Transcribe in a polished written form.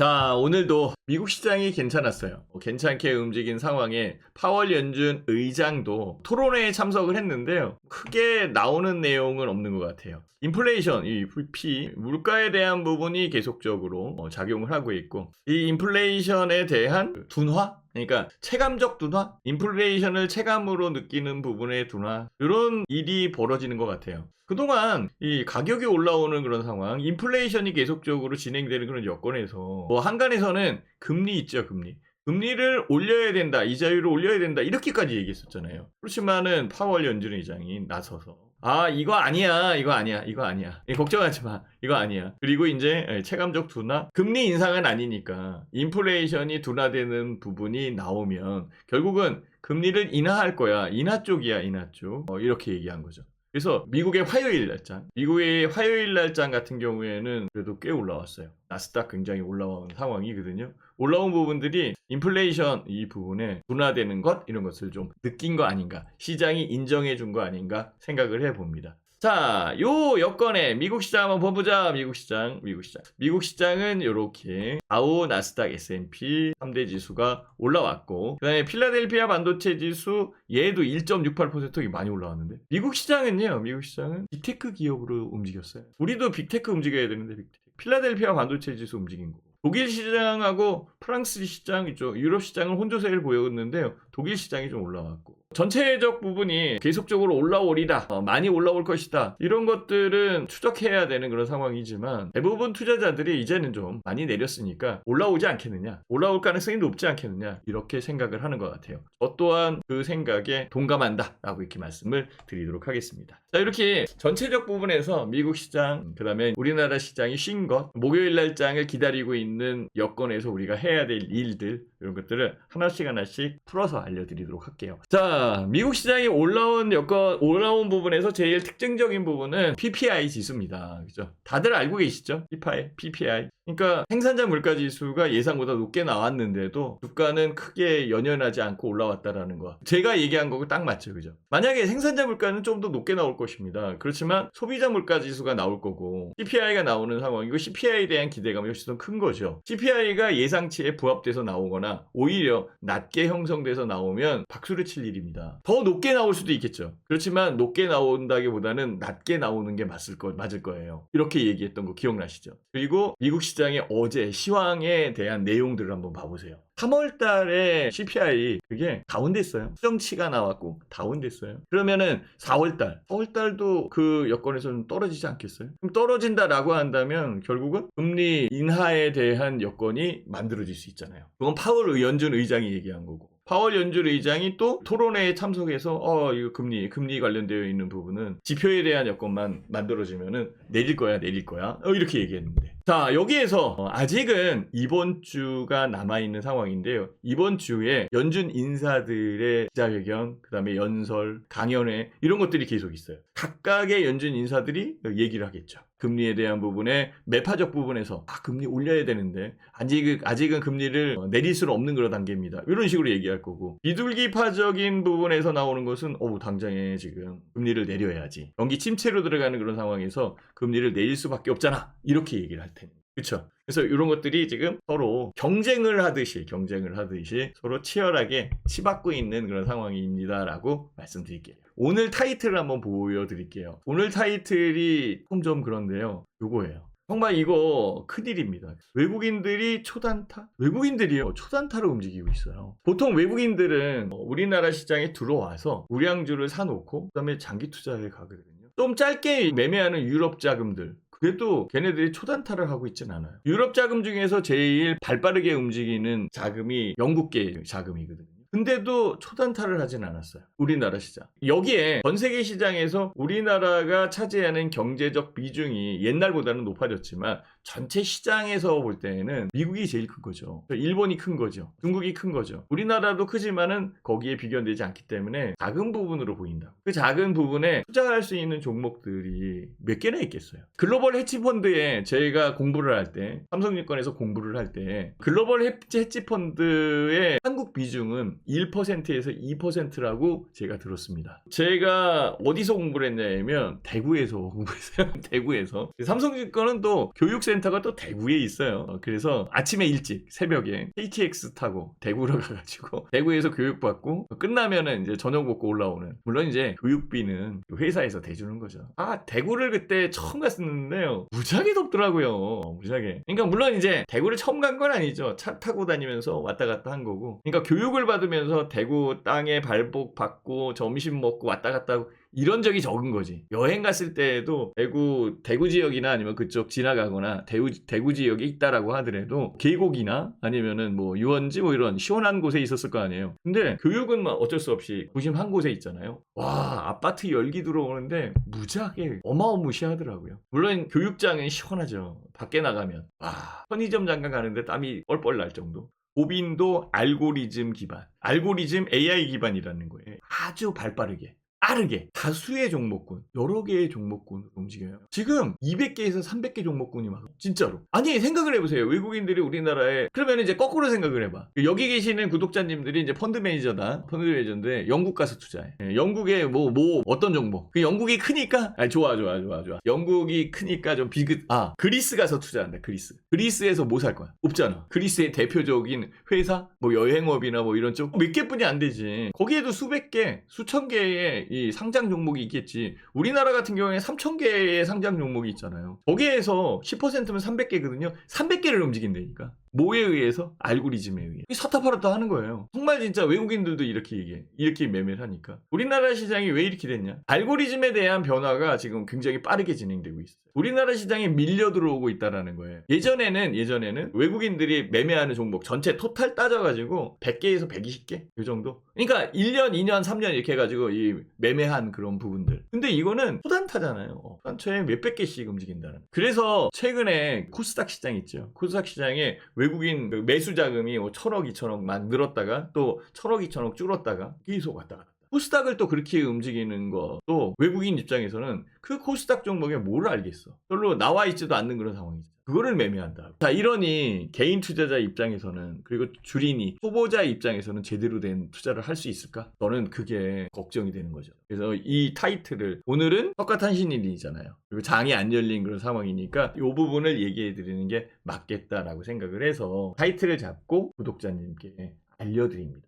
자, 오늘도 미국 시장이 괜찮았어요. 괜찮게 움직인 상황에 파월 연준 의장도 토론회에 참석을 했는데요. 크게 나오는 내용은 없는 것 같아요. 인플레이션, 이 VP, 물가에 대한 부분이 계속적으로 작용을 하고 있고, 이 인플레이션에 대한 둔화? 그러니까 체감적 둔화? 인플레이션을 체감으로 느끼는 부분의 둔화? 이런 일이 벌어지는 것 같아요. 그동안 이 가격이 올라오는 그런 상황, 인플레이션이 계속적으로 진행되는 그런 여건에서 한간에서는 금리 있죠, 금리. 금리를 올려야 된다, 이자율을 올려야 된다, 이렇게까지 얘기했었잖아요. 그렇지만은 파월 연준 의장이 나서서 이거 아니야, 이거 아니야, 이거 아니야. 걱정하지 마, 이거 아니야. 그리고 이제 체감적 둔화, 금리 인상은 아니니까 인플레이션이 둔화되는 부분이 나오면 결국은 금리를 인하할 거야. 인하 쪽이야, 인하 쪽. 이렇게 얘기한 거죠. 그래서 미국의 화요일 날장 같은 경우에는 그래도 꽤 올라왔어요. 나스닥 굉장히 올라온 상황이거든요. 올라온 부분들이 인플레이션 이 부분에 둔화되는 것, 이런 것을 좀 느낀 거 아닌가, 시장이 인정해 준 거 아닌가 생각을 해봅니다. 자, 요 여건에 미국 시장 한번 봐보자. 미국 시장은 이렇게 다우, 나스닥, S&P 3대 지수가 올라왔고, 그 다음에 필라델피아 반도체 지수 얘도 1.68% 많이 올라왔는데, 미국 시장은 빅테크 기업으로 움직였어요. 우리도 빅테크 움직여야 되는데, 필라델피아 반도체 지수 움직인 거고, 독일 시장하고 프랑스 시장 있죠. 유럽 시장은 혼조세를 보였는데요. 독일 시장이 좀 올라왔고, 전체적 부분이 계속적으로 올라오리다, 많이 올라올 것이다, 이런 것들은 추적해야 되는 그런 상황이지만, 대부분 투자자들이 이제는 좀 많이 내렸으니까 올라오지 않겠느냐, 올라올 가능성이 높지 않겠느냐, 이렇게 생각을 하는 것 같아요. 저 또한 그 생각에 동감한다 라고 이렇게 말씀을 드리도록 하겠습니다. 자, 이렇게 전체적 부분에서 미국 시장, 그 다음에 우리나라 시장이 쉰 것, 목요일 날장을 기다리고 있는 여건에서 우리가 해야 될 일들, 이런 것들을 하나씩 풀어서 알려드리도록 할게요. 자, 미국 시장이 올라온 부분에서 제일 특징적인 부분은 PPI 지수입니다. 그죠? 다들 알고 계시죠? PPI. 그러니까 생산자 물가 지수가 예상보다 높게 나왔는데도 주가는 크게 연연하지 않고 올라왔다라는 거. 제가 얘기한 거고 딱 맞죠, 그죠? 만약에 생산자 물가는 좀 더 높게 나올 것입니다. 그렇지만 소비자 물가 지수가 나올 거고 CPI가 나오는 상황이고, CPI에 대한 기대감이 훨씬 더 큰 거죠. CPI가 예상치에 부합돼서 나오거나 오히려 낮게 형성돼서 나오면 박수를 칠 일입니다. 더 높게 나올 수도 있겠죠. 그렇지만 높게 나온다기보다는 낮게 나오는 게 맞을 거예요. 이렇게 얘기했던 거 기억나시죠? 그리고 미국 시장의 어제 시황에 대한 내용들을 한번 봐보세요. 3월 달에 CPI 그게 다운됐어요. 수정치가 나왔고 다운됐어요. 그러면은 4월 달도 그 여건에서는 떨어지지 않겠어요? 그럼 떨어진다라고 한다면 결국은 금리 인하에 대한 여건이 만들어질 수 있잖아요. 그건 파월 연준 의장이 얘기한 거고, 파월 연준 의장이 또 토론회에 참석해서 이거 금리 관련되어 있는 부분은 지표에 대한 여건만 만들어지면은 내릴 거야 이렇게 얘기했는데, 자, 여기에서 아직은 이번 주가 남아있는 상황인데요. 이번 주에 연준 인사들의 기자회견, 그 다음에 연설, 강연회, 이런 것들이 계속 있어요. 각각의 연준 인사들이 얘기를 하겠죠. 금리에 대한 부분에 매파적 부분에서 금리 올려야 되는데 아직은 금리를 내릴 수는 없는 그런 단계입니다, 이런 식으로 얘기할 거고, 비둘기파적인 부분에서 나오는 것은 당장에 지금 금리를 내려야지, 경기 침체로 들어가는 그런 상황에서 금리를 내릴 수밖에 없잖아, 이렇게 얘기를 할 테니. 그렇죠? 그래서 이런 것들이 지금 서로 경쟁을 하듯이 서로 치열하게 치받고 있는 그런 상황입니다라고 말씀드릴게요. 오늘 타이틀을 한번 보여드릴게요. 오늘 타이틀이 좀 그런데요. 요거예요. 정말 이거 큰일입니다. 외국인들이요, 초단타로 움직이고 있어요. 보통 외국인들은 우리나라 시장에 들어와서 우량주를 사놓고 그 다음에 장기 투자에 가거든요. 좀 짧게 매매하는 유럽 자금들, 그래도 걔네들이 초단타를 하고 있진 않아요. 유럽 자금 중에서 제일 발빠르게 움직이는 자금이 영국계 자금이거든요. 근데도 초단타를 하진 않았어요, 우리나라 시장. 여기에 전 세계 시장에서 우리나라가 차지하는 경제적 비중이 옛날보다는 높아졌지만 전체 시장에서 볼 때는 미국이 제일 큰 거죠. 일본이 큰 거죠. 중국이 큰 거죠. 우리나라도 크지만은 거기에 비교되지 않기 때문에 작은 부분으로 보인다. 그 작은 부분에 투자할 수 있는 종목들이 몇 개나 있겠어요. 글로벌 헤지펀드에 제가 공부를 할 때, 삼성증권에서 공부를 할 때 글로벌 헤지펀드의 한국 비중은 1%에서 2%라고 제가 들었습니다. 제가 어디서 공부를 했냐면 대구에서 공부했어요. 대구에서. 삼성증권은 또 교육센터가 또 대구에 있어요. 그래서 아침에 일찍 새벽에 KTX 타고 대구로 가가지고 대구에서 교육받고 끝나면은 이제 저녁 먹고 올라오는. 물론 이제 교육비는 회사에서 대주는 거죠. 아, 대구를 그때 처음 갔었는데요. 무지하게 덥더라고요. 무지하게. 그러니까 물론 이제 대구를 처음 간 건 아니죠. 차 타고 다니면서 왔다 갔다 한 거고. 그러니까 교육을 받으면서 대구 땅에 발복 받고 점심 먹고 왔다 갔다 하고 이런 적이 적은 거지. 여행 갔을 때에도 대구 지역이나 아니면 그쪽 지나가거나 대구 지역에 있다라고 하더라도 계곡이나 아니면은 뭐 유원지 뭐 이런 시원한 곳에 있었을 거 아니에요. 근데 교육은 막 어쩔 수 없이 구심한 곳에 있잖아요. 와, 아파트 열기 들어오는데 무지하게 어마어마시하더라고요. 물론 교육장은 시원하죠. 밖에 나가면 와, 편의점 잠깐 가는데 땀이 뻘뻘 날 정도. 고빈도 알고리즘 기반, 알고리즘 AI 기반이라는 거예요. 아주 발빠르게 빠르게 다수의 종목군, 여러 개의 종목군으로 움직여요. 지금 200개에서 300개 종목군이 막 진짜로. 아니 생각을 해보세요. 외국인들이 우리나라에 그러면 이제 거꾸로 생각을 해봐. 여기 계시는 구독자님들이 이제 펀드 매니저인데 영국 가서 투자해. 영국에 뭐 어떤 종목. 그 영국이 크니까 좋아. 영국이 크니까 좀 그리스 가서 투자한다. 그리스에서 뭐 살 거야? 없잖아. 그리스의 대표적인 회사, 뭐 여행업이나 뭐 이런 쪽 몇 개뿐이 안 되지. 거기에도 수백 개, 수천 개의 이 상장 종목이 있겠지. 우리나라 같은 경우에 3,000개의 상장 종목이 있잖아요. 거기에서 10%면 300개거든요. 300개를 움직인다니까. 뭐에 의해서? 알고리즘에 의해. 사타 팔았다 하는 거예요. 정말 진짜 외국인들도 이렇게 얘기해. 이렇게 매매를 하니까. 우리나라 시장이 왜 이렇게 됐냐? 알고리즘에 대한 변화가 지금 굉장히 빠르게 진행되고 있어요. 우리나라 시장에 밀려 들어오고 있다라는 거예요. 예전에는 외국인들이 매매하는 종목 전체 토탈 따져가지고 100개에서 120개? 이 정도? 그러니까 1년, 2년, 3년 이렇게 해가지고 이 매매한 그런 부분들. 근데 이거는 후단타잖아요. 단초에 몇백 개씩 움직인다는. 그래서 최근에 코스닥 시장 있죠. 코스닥 시장에 외국인 매수 자금이 1,000억, 2,000억만 늘었다가 또 1,000억, 2,000억 줄었다가 계속 왔다 갔다. 코스닥을 또 그렇게 움직이는 것도 외국인 입장에서는 그 코스닥 종목에 뭘 알겠어. 별로 나와 있지도 않는 그런 상황이죠. 그거를 매매한다. 자, 이러니 개인 투자자 입장에서는 그리고 주린이 초보자 입장에서는 제대로 된 투자를 할 수 있을까? 저는 그게 걱정이 되는 거죠. 그래서 이 타이틀을 오늘은 헛갓한신일이잖아요. 그리고 장이 안 열린 그런 상황이니까 이 부분을 얘기해 드리는 게 맞겠다라고 생각을 해서 타이틀을 잡고 구독자님께 알려드립니다.